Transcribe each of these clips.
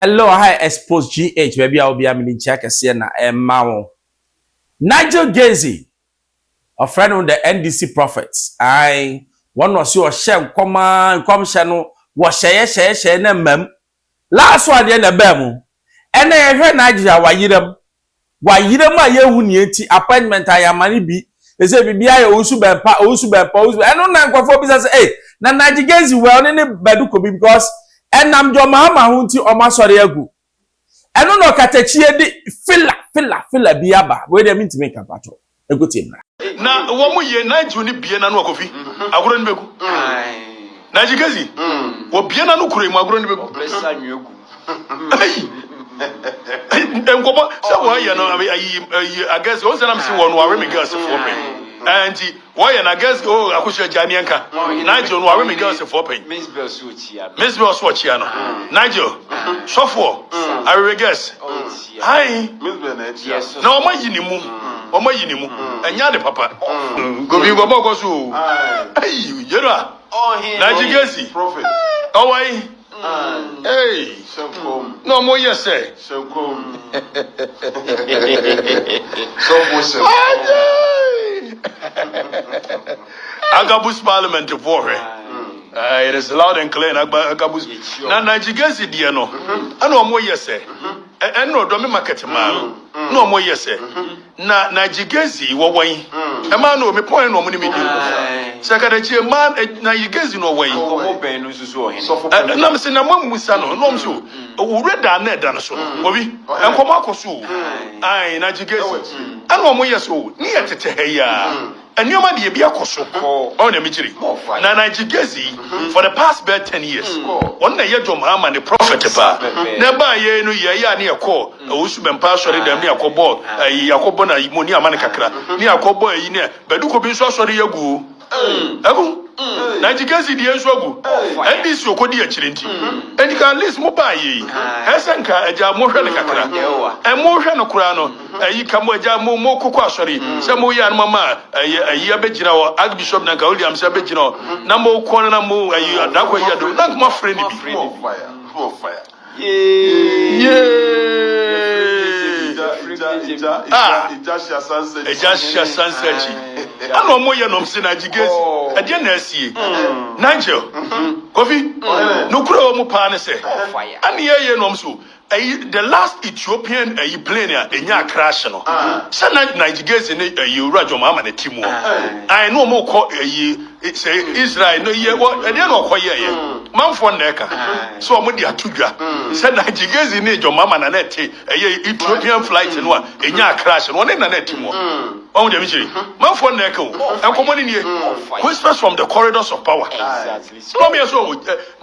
Hello, hi, expose GH, baby. I'll be a mini check a siena and Mao. Nigel Gazy, a friend of the NDC prophets. I one was your share, come channel, was share, and mem. Last one, the end of Bemu. And I heard Nigeria, why you my year appointment I am money be. They say, be I also be I don't know for business. Hey, na Nigel Gazy, well, in the bedu because. And I'm your mama who ti oma sori egu. Eno no katechie di fila biaba. Where they mean to make a patrol. A good team. Na wo ye na juni bie na no akofi. Agoro ni beku. Na jigezi. Wo bie na no kure mu agoro ni beku. Blessa nwegu. Enkobo se wo ye no I guess o se na me se wo no are me girls for pen. And why na guess oh akusha jamianka. Nigel no are me girls for pen. Miss Bell so chia. Miss Bell so chia no. Nigel. So for I will guess. Hi. Miss Bell na chia. Yes. Na o ma yini mu. O ma yini mu. Enya de papa. Go bi go go so. Hey, yera. Nigel Gazy. Prophet. Oh why? Hey. Shankom. No more yes say. Shankom. So Agabus Parliament for her. It is loud and clear. Agabus. Na Nigel Gazy dear no. I know more yes say. And no domi market man. No more yes say. Na Nigel Gazy wo wan. E man no me point no money me do. Secretary man Nigel Gazy no wan. Komo ben no susu o hen. Na me se na mam musa no no so. Wo reda na da no so. Obi. Enkomo akoso. Ai Nigel Gazy. And no more yes o. Ni etete he ya. And you man be akoso. On the mitri. Na Nigel Gazy for the past 10 years. One na ye John Mahama the prophet ba. Na ba ye no ye ya na call. Osu bempa sori dem na yakobo yakobo na imoni amane kakra. Ni yakobo yi ne beduko bi so sori yagu. Agu. Nigel Gazy die nso agu. Ebi si okodi akire nti. And can list mo ba ye. Esenka eja mo hwe ne kakra. E mo hwe no kura no. Ayi kamo eja mo kokọ asori. Se mo ya no mama ayi abegina wo Archbishop na William se abegina na mo ko na mo ayi adakwa yi ado. Na mo friend bi. fire. Eja sansechi. Ano mo ye no mse na Nigel Gazy. E na asie. Nigel. Kofi. No kura wo mo pa ne se. Ani ye no mso. The last Ethiopian plane enya crash no. Sana Nigel Gazy ne Ewura John Mahama ne team wo. I know mo call say Israel no ye what e dey no call ye. Manfo na eka. So mo dey atudwa. Say Nigel Gazy ne John Mahama na net Ethiopian flight no enya crash no ne na net team wo. Why would you be Manfo na eka o. Enkomo ni nie. Whispers from the corridors of power. Exactly. Come here so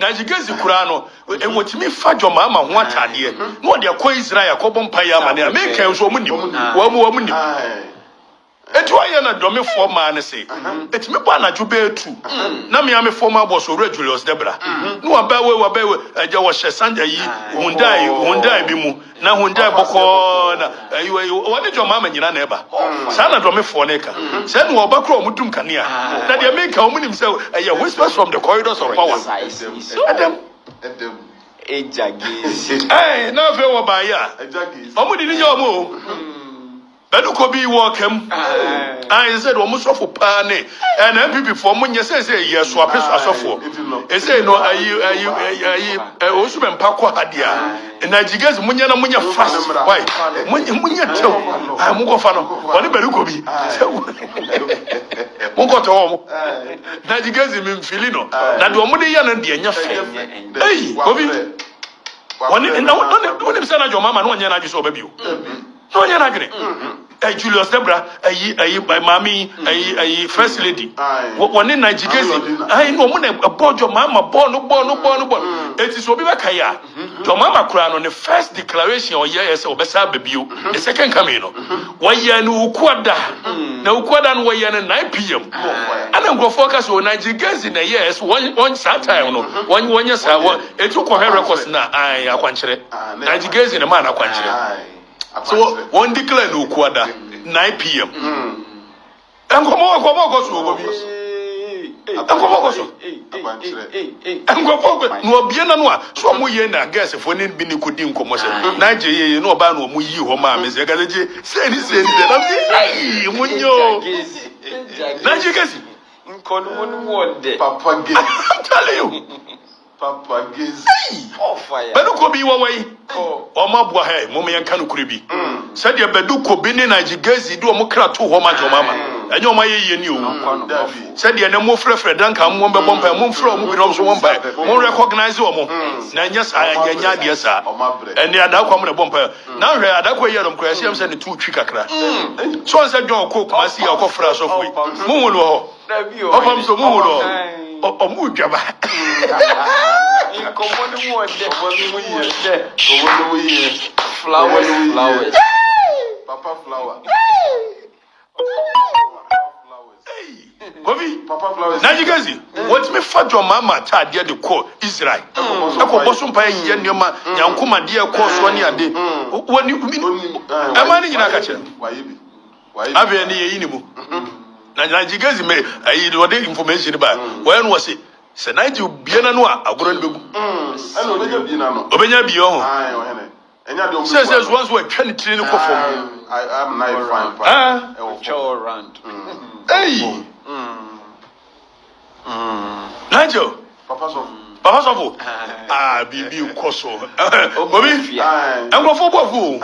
Nigel Gazy kura no e wotimi fa John Mahama ho atade. No de akọ Israel akọ bompa ya mane America so mu nim wa mu nim etu aye na do me forma ne se etimi ba na djube etu na me ame forma boss ore Julius Debra no wa ba we eja wo hye sanja yi Hyundai bi mu na Hyundai boko na ayi wa de John Mahama nyina na eba sa na do me for ne ka se no oba kro omudum kanea na de America omunim se whispers from the corridors of power Adam Eja Gazy. Hey, na fe wo ba ya. Omo di ni yo mo. Bedu ko bi wo kam. I said omo sofo pa ne. And MPP for mo nye say yes so apeso asofo. E say no ayi osu be mpa ko hadia. Nigel Gazy munya na munya fast. Why? Munya tew. Ah mo ko fa no. Oni bedu ko bi. Mo ko to omo. Nigel Gazy mi mfili no. Na de omo de ya na de nya fe. Hey, ko bi. Woni na say na John Mahama no nya na so ba bio. No nya na gene. Julius Debra mami first lady woni Nigel Gazy ai no mo na John Mahama born no it is obi be kaya John Mahama kura no the first declaration or yes obesa babio the second coming no waya no ukwada na ukwada no waya na 9 pm ana go focus on Nigel Gazy na yes one time no one yes it took her records na ai akwankyere Nigel Gazy na man akwankyere. So one declare no quarter 9 p.m. And come on, so Enkomo ko so. Enkomo ko no obie na no a so mo ye na guess fo ne bi ni kodi nkomo se. Na je ye no ba no mo yi ho ma me se ga je se ni de na ai munyo. Na je kasi. Nkono wonde. Papa Gezi. I'm telling you. Papa Gezi. Oh fire. Bedu ko bi wo wai. O ma bua he mo me yanka no kure bi. Se de bedu ko bi ni na je Gezi do mo kra to ho ma jo mama. Enyo ma ye ni o. Se de na mo frefre dan ka mo be bompa mo mfra mo bi no so mo mpa. Mo recognize o mo. Na nya sa nya de sa. Eni ada kwa mo na bompa. Na hwe ada kwa ye no kra se am se ne tu twi kakra. So on se John ko kuma si ya ko fra so foi. Mo wo lo. Opam so mu wo. Omu dwaba. Nkomo wonde. Flowers. Papa flower. Kobi, Papa flowers. na jigazi. What me fa jo mama ta de ko Israel. Eko boso mpa ye nyoma nyankoma de ko so ne ade. Woni amani nyina ka che. Wayebi. Abe ne ye yini mu. Na jigazi me ayi do de information ba. Why no say se na ji biana no a agoro ne begu. Ana obenya bi na no. Obenya bi ho. Ai o hene. Enya de o. Says once we try to ko fom. I'm not fine. Ah. Show around. Hey. Nigel. Papa so. Papa Sofo. Bibi Koso. Bobby. Engrofo bofu.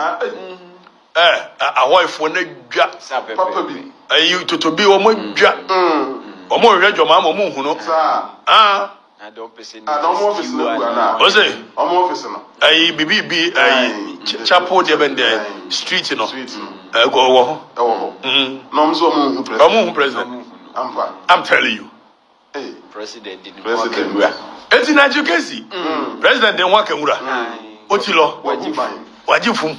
Awofo na dwa. Papa bi. Ayi totobi o mo dwa. O mo hwedwo ma mo hu no. Sa. I don't person. I don't want to see na. O say. O mo office no. Ayi bibi bi ayi chapel de bende street no. Street no. Go wo ho. E wo ho. No mzo mo hu president. Mo hu president. Ampa. I'm telling you. Hey. President didn't President. Eti na jukesi. President den wa kanwura. O ti lo. Wajifum.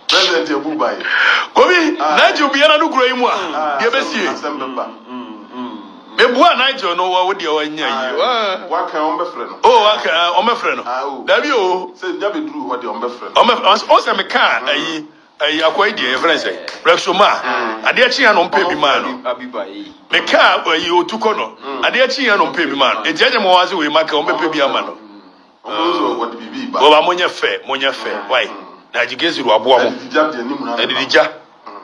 President Ebubai. Kobi, Nigel biana no kuro yimu a. De besie. Mebua Nigel no wa wodi o anya yi. Wa kan on be frɛ no. Oh, aka o me frɛ no. Dabi o. Say nya be duru what de on be frɛ no. O se me ka ayi akwai de reference. Rexoma. Ade achi ya no mpe bi ma no. Abibai. Me ka ayi otuko no. Ade achi ya no mpe bi ma no. Enti anya mo waze we maka o mpe bi ama no. O what bibi ba. O ba monya fe. Why? Na jigezi ru abo amo. Edidija.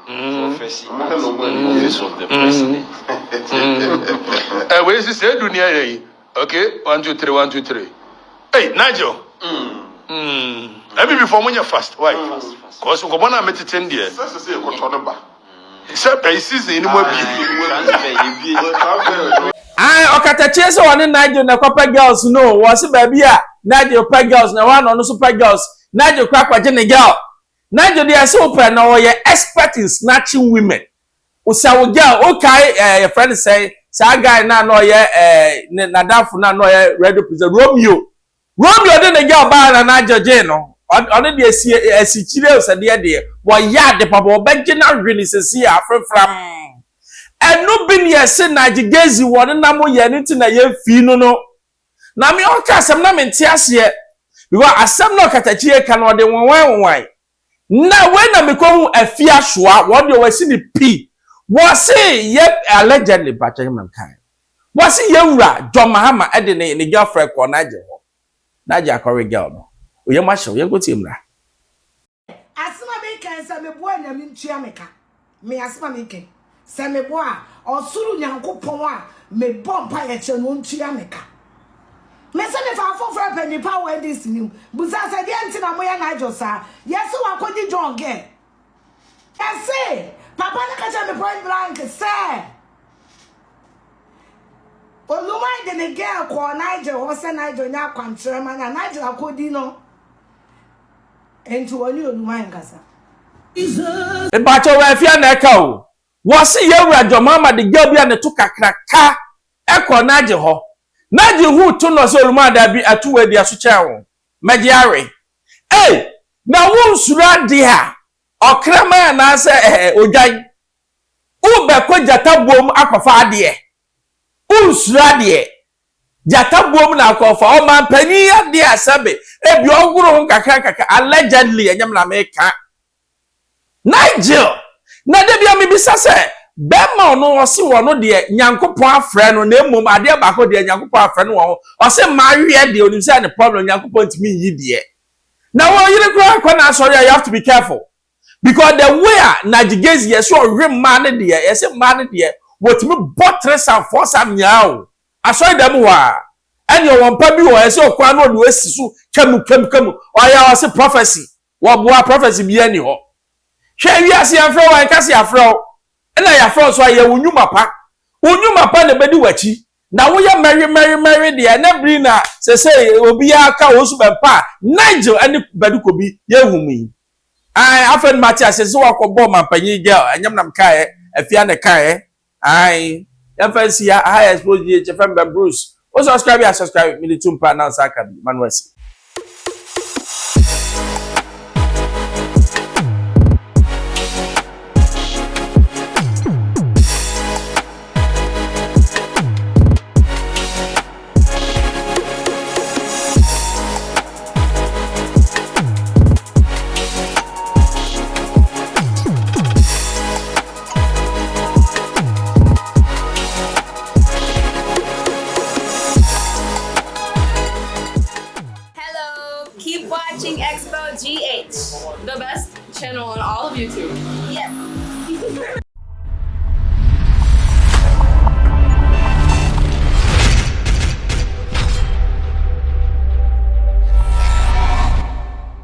Prophecy. Office of the president. Where is this dunia here? Okay, 1 2 3 1 2 3. Hey, Nigel. Maybe before when you fast. Why? Cause we go na meteten there. Say ko to ba. Except I see any more bi. Okatachi so one Nigel na kwapa girls no. Was baby a Nigel pa girls na one no super girls. Nigel kwakwa je ne girl. Nigel dey so open na we expert in snatching women. Usawo girl okay your friend say guy na no ye na dafu na no ye ready present Romeo dey ne girl ba na Nigel je no. Ono dey esi chire o de dey. Wo ya de papa obeje na hwene sesi afrefram. Enu bi ne se Nigel Gezi won na mo ye nti na ye fi no no. Na me o ka asem na me nti ase because asem no Okatachi e ka no de won. Na when na me ko afia soa what you wasi ni p was say ye allegedly batching man kind was say ye wura John Mahama e de ne girlfriend ko na je ho na je akore girl no oye ma show ye go ti mra asma me kan sa me bo anya me ntua me ka me asma me kan sa me bo a osuru nyankopon a me bompa ye che no ntua me ka me se me fa fo fra penny power this new busa sa de anti na moya na ajosa yeso akodi John ge say papa na ka cha me point blank say olumai de ne girl ko Nigel ho se Nigel nya kwantre ma na Nigel akodi no enti woni olumai ngasa e ba cho we afia na ka o was say ye wura John Mahama de girl bia ne to kakraka e ko Nigel ho Nigel who to no so olumai da bi atuwe dia so cha wo magiare na won sura dia okrama na se odwan u be ko jata bom akofa ade unsura de jata bom na akofa o man pani ade asabe ebi oguro kakaka allegedly enyam na meka Nigel na de bia me bisa se bema ono ose wono de nyankopon afre no na emom ade ba ko de nyankopon afre no wo ose ma hwe de onim say the problem nyankopon timi yi de na wo yire kra na sorry you have to be careful because the way Najigezi yes so rem man de yes man de what me bottres and force am nyao aso dem wa ene won pa bi wo yes o kwa no de asisu kemu oya was prophecy wo boa prophecy bi ani ho hwe wi ase afro wa nkase afro ena ya afro so aye wunwuma pa ne bedi wachi na wo ya merry de na bri na se obi aka wo su be pa Nigel ani bedukobi ye humi ai afen Matthias se wakobo mampanyi girl anyam nam kae afia ne kae ai FNC ya high exposure chefem Bruce o subscribe me tumpa na saka Manuel. Keep watching Expo GH, the best channel on all of YouTube. Yes.